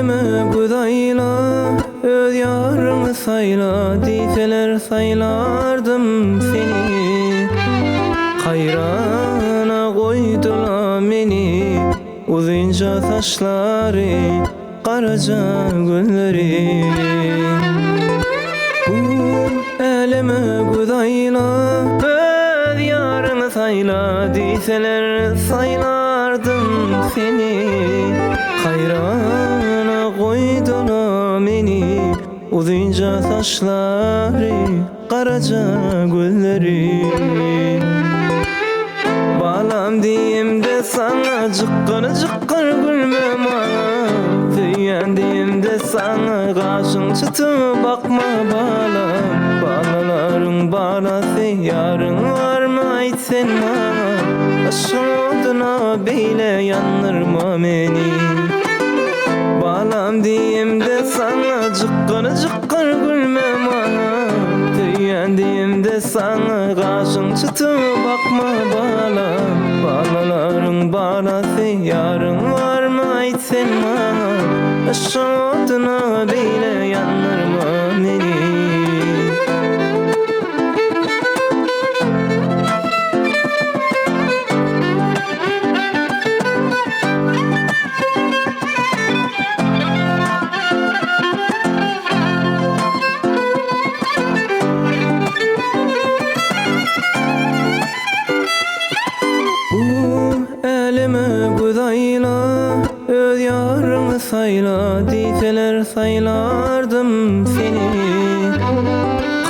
elime gudayla, öz yarını sayla, diseler saylardım seni. Hayrana koydula meni, uzunca saçları, karaca gülleri. Bu elime gudayla, öz yarını sayla, diseler saylardım seni. Hayrana koydula meni, uzunca saçları, karaca gülleri. Balam diyeyim de sana cıkkır cıkkır gülme bana. Tüyen diyeyim de sana kaşın çıtı bakma balam. Balaların balası yarın var mı aytsen bana. Aşağıdına beyle yanırma beni. Balam diyeyim de sana cıkkır cıkkır gülme bana. Tüyen diyeyim de sana kaşın çıtı bakma balam. Balaların balası yarın var mı aytsen bana. Aşağıdına beyle yanırma beni. Elime gudayla, öz yarını sayla, diseler saylardım seni.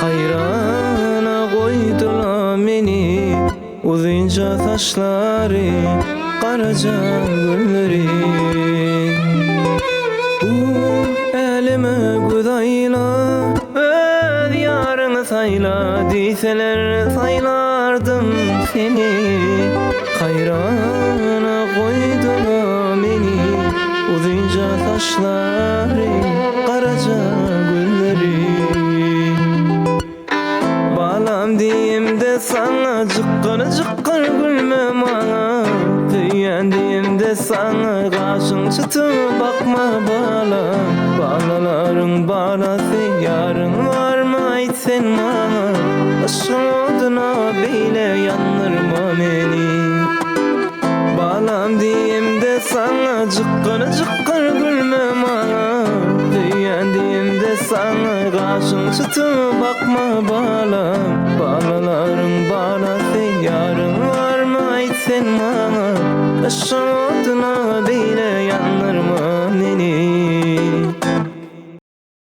Hayrana koydula meni, uzunca saçları, karaca gülleri. Bu elime gudayla, öz yarını sayla, diseler saylardım seni. Hayrana koydula meni, uzunca saçları, karaca gülleri. Balam diyeyim de sana cıkkır cıkkır gülme bana. Tüyen diyeyim de sana kaşın çıtı bakma balam. Balaların balası yarın var mı aytsen bana. Aşağıdına beyle yanırma beni. Balam diyeyim de sana cıkkır cıkkır gülme bana. Tüyen diyeyim de sana kaşın çıtı bakma balam. Balaların balası yarın var mı aytsen bana. Aşağıdına beyle yanırma beni.